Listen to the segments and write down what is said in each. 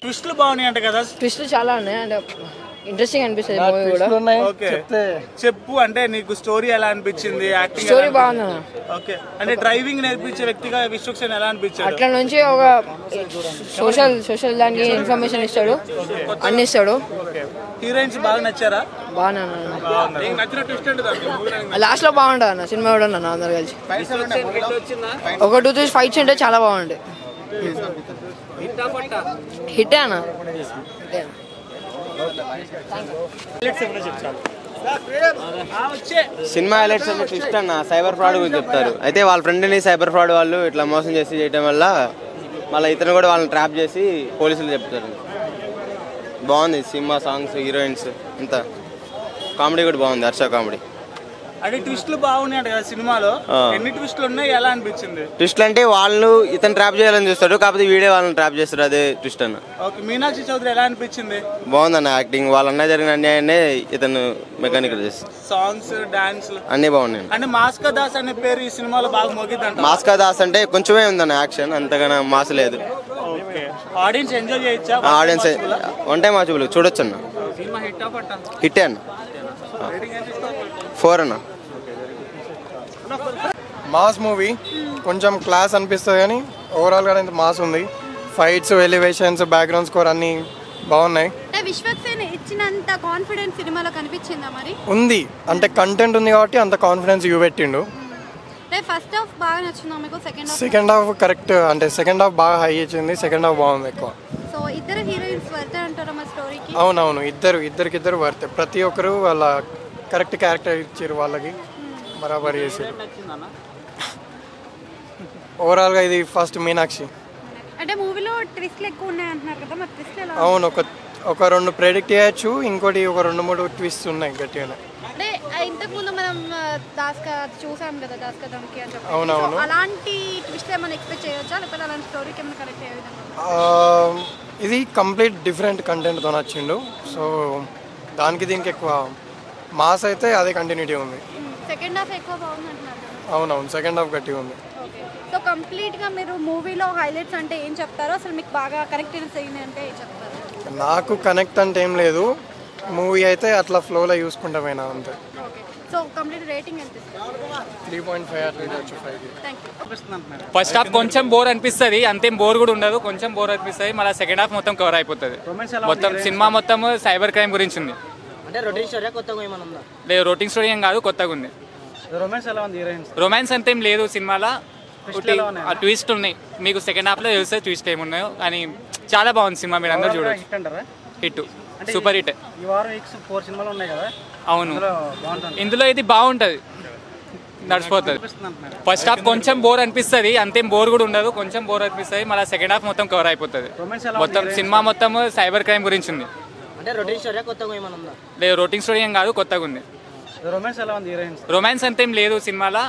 ట్విస్టులు బాగున్నాయి అంట కదా? ట్విస్టులు చాలా ఉన్నాయి అంటే ఇంట్రెస్టింగ్ అనిపిస్తుంది మూవీ కూడా. చెప్పు అంటే నీకు స్టోరీ ఎలా అనిపించింది? యాక్టింగ్ స్టోరీ బాగుంది. ఓకే అంటే డ్రైవింగ్ నేర్పించే వ్యక్తిగా విశ్వక్సేన్ ఎలా అనిపించాడు? అట్లా నుంచి ఒక సోషల్ దానికి ఇన్ఫర్మేషన్ ఇస్తాడు, అన్ని ఇస్తాడు. హీరోయిన్స్ బాగా నచ్చారా? బాగా లాస్ట్ లో బాగుంటుంది అన్న సినిమా కూడా అన్న అందరు కలిసి ఒక 2-3 ఫైట్స్ ఉంటే చాలా బాగుంటాయి. హిట్ అన్న. సినిమా హైలైట్స్ అంటే ట్విస్ట్ అన్న సైబర్ ఫ్రాడ్ గురించి చెప్తారు. అయితే వాళ్ళ ఫ్రెండ్ని సైబర్ ఫ్రాడ్ వాళ్ళు ఇట్లా మోసం చేసి చేయడం వల్ల మళ్ళీ ఇతను కూడా వాళ్ళని ట్రాప్ చేసి పోలీసులు చెప్తారు. బాగుంది సినిమా, సాంగ్స్, హీరోయిన్స్, ఇంత కామెడీ కూడా బాగుంది. హర్ష కామెడీ అంటే ట్విస్టులు బాగున్నాయి కదా సినిమాలో. ఎన్ని ట్విస్టులు ఉన్నాయి, ఎలా అనిపించింది? ట్విస్ట్లు అంటే వాళ్ళు ఇతను ట్రాప్ చేయాలని చూస్తాడు, కాకపోతే వీడియో వాళ్ళని ట్రాప్ చేస్తారు, అదే ట్విస్ట్ అన్న. ఓకే మీనాక్షి చౌదరి ఎలా అనిపించింది? బాగుందన్న యాక్టింగ్. వాళ్ళన్న జరిగిన అన్యాయాన్ని ఇతను మెకానిక్ చేస్తారు. సాంగ్స్, డాన్స్ అన్నీ బాగున్నాయి. అంటే మాస్కా దాస్ అనే పేరు ఈ సినిమాలో బాగా మోగిద్దంట. మాస్కా దాస్ అంటే కొంచెమే ఉందన్న యాక్షన్, అంతగానో మాస్ లేదు. ఆడియన్స్ ఎంజాయ్ చేయొచ్చా? ఆడియన్స్ వన్ టైం వాచబుల్ చూడొచ్చు అన్న. హిట్ అన్న. 4 అన్న. మాస్ మూవీ కొంచెం క్లాస్ అనిపిస్తుంది కానీ ఓవరాల్గా అయితే మాస్ ఉంది. ఫైట్స్, ఎలివేషన్స్, బ్యాక్గ్రౌండ్ స్కోర్ అన్నీ బాగున్నాయి. విశ్వక్సేన్ ఇచ్చినంత కాన్ఫిడెన్స్ సినిమాలో కనిపించిందా? మరి ఉంది అంటే కంటెంట్ ఉంది కాబట్టి అంత కాన్ఫిడెన్స్ చూపెట్టిండు. ఫస్ట్ హాఫ్ బాగా నచ్చిందా మీకు? సెకండ్ హాఫ్ కరెక్ట్ అంటే సెకండ్ హాఫ్ బాగా హై ఇచ్చింది. సెకండ్ హాఫ్ బాగుంది ఎక్కువ. సో ఇద్దరు హీరోయిన్స్ వర్త్ అంటారా మా స్టోరీకి? అవునవును, ఇద్దరికిద్దరు వర్త్. ప్రతి ఒక్కరు వాళ్ళ కరెక్ట్ క్యారెక్టర్ ఇచ్చారు, వాళ్ళకి బరాబర్ చేశారు. ఓవరాల్గా ఇది ఫస్ట్ మీనాక్షి. అంటే మూవీలో ట్విస్ట్లు ఎక్కువ ఉన్నాయి అంటున్నారు కదా, మరి ట్విస్ట్ ఎలా? అవును, ఒక 2 ప్రెడిక్ట్ చేయొచ్చు, ఇంకోటి ఒక 2-3 ట్విస్ట్ ఉన్నాయి గట్టిగానే. అంటే ఇంతకు ముందు మనం చూసాం కదా దాస్కా దమ్కి అని చెప్పి. అవునవును, అలాంటి ట్విస్ట్ ఏమైనా ఎక్స్పెక్ట్ చేయొచ్చా, లేకపోతే అలాంటి స్టోరీకి ఏమైనా కనెక్ట్ అయ్యే విధంగా? ఇది కంప్లీట్ డిఫరెంట్ కంటెంట్తో నచ్చిండు. సో దానికి దీనికి ఎక్కువ మాస్ అయితే అదే కంటిన్యూటీ ఉంది. సెకండ్ హాఫ్ ఎక్కువ బాగుంది అంటున్నారు. అవునవును, సెకండ్ హాఫ్ గట్టిగా ఉంది. సో కంప్లీట్గా మీరు మూవీలో హైలైట్స్ అంటే ఏం చెప్తారో, అసలు మీకు బాగా కనెక్ట్ అయింది అంటే ఏం చెప్తారు? నాకు కనెక్ట్ అంటే ఏం లేదు, మూవీ అయితే అట్లా ఫ్లోలో చూసుకుంటా పోయినా అంతే. సో కంప్లీట్ రేటింగ్ ఎంత ఇస్తారు? 3.5 అట్లా ఇవ్వచ్చు, 5. ఫస్ట్ హాఫ్ కొంచెం బోర్ అనిపిస్తుంది, అంతేం బోర్ కూడా ఉండదు, కొంచెం బోర్ అనిపిస్తుంది. మళ్ళీ సెకండ్ హాఫ్ మొత్తం కవర్ అయిపోతుంది. మొత్తం సినిమా మొత్తం సైబర్ క్రైమ్ గురించి ఉంది. లేదు రొటీన్ స్టోరీ ఏం కాదు, కొత్తగా ఉంది. రొమాన్స్ అంతేం లేదు సినిమాలో, ట్విస్ట్ ఉన్నాయి. మీకు సెకండ్ హాఫ్ లో తెలిస్తే ట్విస్ట్ ఏమున్నాయో, కానీ చాలా బాగుంది సినిమా, మీరు అందరూ చూడొచ్చు. Hit, super hit. అవును, ఇందులో ఇది బాగుంటుంది, నడిచిపోతుంది. ఫస్ట్ హాఫ్ కొంచెం బోర్ అనిపిస్తుంది, అంతేం బోర్ కూడా ఉండదు, కొంచెం బోర్ అనిపిస్తుంది. మళ్ళీ సెకండ్ హాఫ్ మొత్తం కవర్ అయిపోతుంది. మొత్తం సినిమా మొత్తం సైబర్ క్రైమ్ గురించి ఉంది. లేదు రొటీన్ స్టోరీ ఏం కాదు, కొత్తగా ఉంది. రొమాన్స్ అంతేం లేదు సినిమాలో,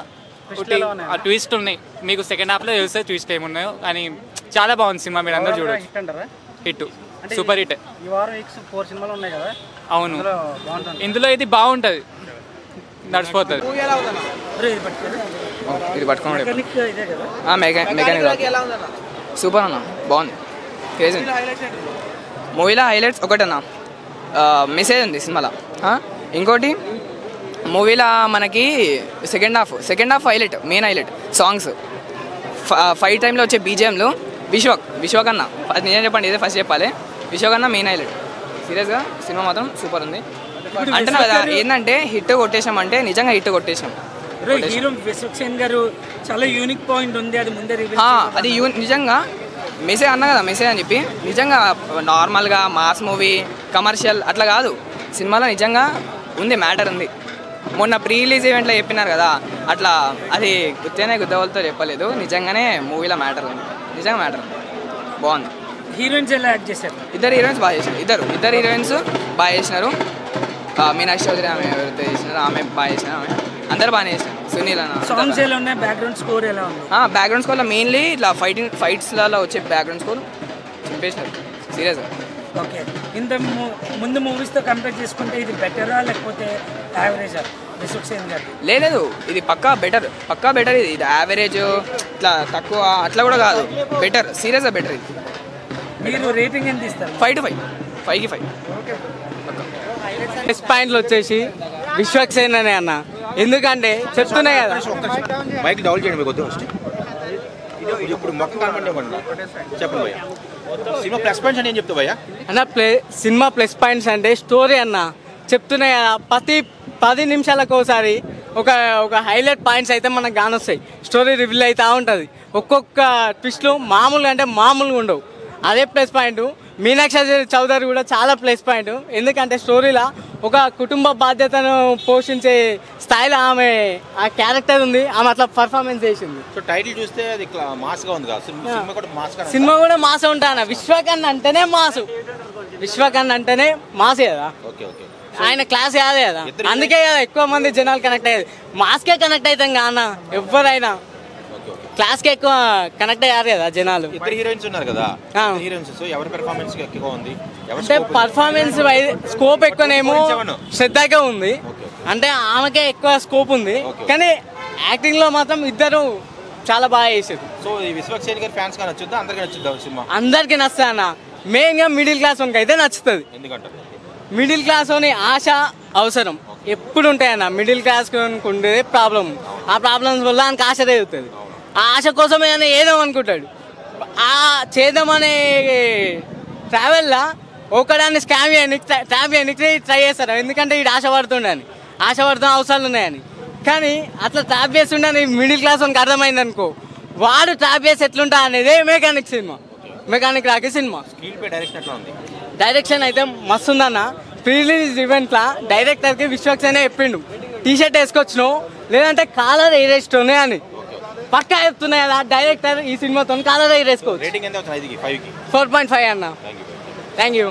ట్విస్ట్ ఉన్నాయి. మీకు సెకండ్ హాఫ్ లో తెలిస్తే ట్విస్ట్ ఏమున్నాయో, కానీ చాలా బాగుంది సినిమా, మీరు అందరూ చూడొచ్చు. Hit, super hit. అవును, ఇందులో ఇది బాగుంటుంది, నడిచిపోతుంది. ఇది పట్టుకోండి. మెకానిక్ సూపర్ అన్న, బాగుంది, క్రేజీ. మూవీలో హైలైట్స్ ఒకటన్నా మెసేజ్ ఉంది సినిమాలో. ఇంకోటి మూవీలో మనకి second half highlight, main highlight songs, fight టైంలో వచ్చే బీజిఎంలు. విశ్వకన్నా నిజం చెప్పండి, ఇదే ఫస్ట్ చెప్పాలి. విశ్వకన్నా మెయిన్ హైలైట్. సీరియస్గా సినిమా మాత్రం సూపర్ ఉంది. అంటే కదా ఏంటంటే హిట్ కొట్టేసాం అంటే నిజంగా హిట్ కొట్టేసాం. విశ్వక్సేన్ గారు చాలా యూనిక్ పాయింట్ ఉంది, అది ముందే అది నిజంగా మెసేజ్ అన్నా కదా, మెసేజ్ అని చెప్పి నిజంగా నార్మల్గా మాస్ మూవీ కమర్షియల్ అట్లా కాదు, సినిమాలో నిజంగా ఉంది, మ్యాటర్ ఉంది. మొన్న ప్రీ రిలీజ్ ఈవెంట్లో చెప్పినారు కదా, అట్లా అది గుద్దవలతో చెప్పలేదు, నిజంగానే మూవీలో మ్యాటర్ ఉంది, నిజంగా మ్యాటర్ ఉంది, బాగుంది. హీరోయిన్స్ ఎలా యాక్ట్ చేశారు? ఇద్దరు హీరోయిన్స్ బాగా చేశారు, ఇద్దరు హీరోయిన్స్ బాగా చేసినారు. మీనాక్షి చౌదరి ఆమె ఎవరైతే చేసినారో ఆమె బాగా చేసినారు, ఆమె అందరు బాగానే చేసినారు. సునీల్ అన్న సాంగ్స్ ఎలా ఉన్నాయి, బ్యాక్గ్రౌండ్ స్కోర్ ఎలా ఉంది? బ్యాక్గ్రౌండ్ స్కోర్లో మెయిన్లీ ఇట్లా ఫైట్స్లలో వచ్చే బ్యాక్గ్రౌండ్ స్కోర్ చింపేసినారు, సీరియస్గా ఓకే ఇంత ముందు మూవీస్తో కంపేర్ చేసుకుంటే ఇది బెటరా లేకపోతే యావరేజా విశ్వక్సేన్ గారి? లేదు, ఇది పక్కా బెటర్. ఇది యావరేజ్ ఇట్లా తక్కువ అట్లా కూడా కాదు, బెటర్, సీరియస్గా బెటర్. ఇది మీరు రేటింగ్ ఎంత ఇస్తారు? 5 to 5, 5కి 5. ప్లస్ పాయింట్లు వచ్చేసి విశ్వక్సేన్ అనే అన్న, ఎందుకంటే చెప్తున్నాయి కదా. మైక్ డౌల్ చేయండి మీకు వద్దు. ఇప్పుడు మొక్క కనపడి చెప్పండి భయ్యా, సినిమా ప్లస్ పాయింట్స్ అని ఏం చెప్తావు భయ్యా? అన్న సినిమా ప్లస్ పాయింట్స్ అంటే స్టోరీ అన్న, చెప్తున్నాయి కదా, ప్రతి 10 నిమిషాలకు ఒకసారి ఒక హైలైట్ పాయింట్స్ అయితే మనకు కానొస్తాయి. స్టోరీ రివీల్ అవుతూ ఉంటుంది. ఒక్కొక్క ట్విస్ట్లు మామూలుగా ఉండవు. అదే ప్లస్ పాయింట్. మీనాక్షి చౌదరి కూడా చాలా ప్లస్ పాయింట్. ఎందుకంటే స్టోరీలో ఒక కుటుంబ బాధ్యతను పోషించే స్థాయిలో ఆమె ఆ క్యారెక్టర్ ఉంది. ఆమె అట్లా పర్ఫార్మెన్స్ చేసింది. సో టైటిల్ చూస్తే అది మాస్గా ఉంది కదా, సినిమా కూడా మాస్గా. సినిమా కూడా మాస్ ఉంటాను. విశ్వకర్ణ అంటేనే మాసే కదా. ఓకే ఓకే, ఆయన క్లాస్ కాదే కదా, అందుకే కదా ఎక్కువ మంది జనాలు కనెక్ట్ అయ్యేది. మాస్కే కనెక్ట్ అవుతాం కానా, ఎవరైనా క్లాస్కి ఎక్కువ కనెక్ట్ అయ్యారు కదా జనాలు. ఇద్దరు హీరోయిన్స్ ఉన్నారు కదా, హీరోయిన్స్, సో ఎవరి పెర్ఫార్మెన్స్ ఎక్కువ ఉంది? అంటే పర్ఫార్మెన్స్ స్కోప్ ఎక్కువనేమో శ్రద్ధగా ఉంది, అంటే ఆమెకే ఎక్కువ స్కోప్ ఉంది. కానీ యాక్టింగ్ లో మాత్రం ఇద్దరు చాలా బాగా చేశారు. సో ఈ విశ్వక్సేన్ గారి ఫ్యాన్స్ గా నచ్చుద్దా, అందరికీ నచ్చుద్దా సినిమా? అందరికి నచ్చుతా అన్న. మెయిన్ గా మిడిల్ క్లాస్ వానికి అయితే నచ్చుతుంది. ఎందుకంటే మిడిల్ క్లాస్ అని ఆశ అవసరం ఎప్పుడు ఉంటాయన్న. మిడిల్ క్లాస్ ఉండేదే ప్రాబ్లం. ఆ ప్రాబ్లమ్స్ వల్ల ఆయనకు ఆశ రేగుతుంది. ఆ ఆశ కోసమే ఆయన ఏదో అనుకుంటాడు. ఆ చేద్దామనే ట్రావెల్లా ఒకదాన్ని స్కామ్ చేయడానికి ట్రై చేస్తారు. ఎందుకంటే ఇది ఆశపడుతున్న అవసరాలు ఉన్నాయని. కానీ అట్లా ట్రాప్ చేస్తుండే మిడిల్ క్లాస్ వానికి అర్థమైంది అనుకో, వాడు ట్రాప్ చేసి ఎట్లుంటా అనేది మెకానిక్ రాకే సినిమా. డైరెక్షన్ అయితే మస్తు ఉందన్న. ప్రీ రిలీజ్ ఈవెంట్లా డైరెక్టర్కి విశ్వక్సేనే చెప్పిండు, టీ-షర్ట్ వేసుకొచ్చినావు లేదంటే కాలర్ ఎయిరేస్తూనే అని. పక్కా చెప్తున్నాయి కదా డైరెక్టర్, ఈ సినిమాతో కాలర్ ఎయిరేసుకోవచ్చు. 4.5 అన్న. Thank you.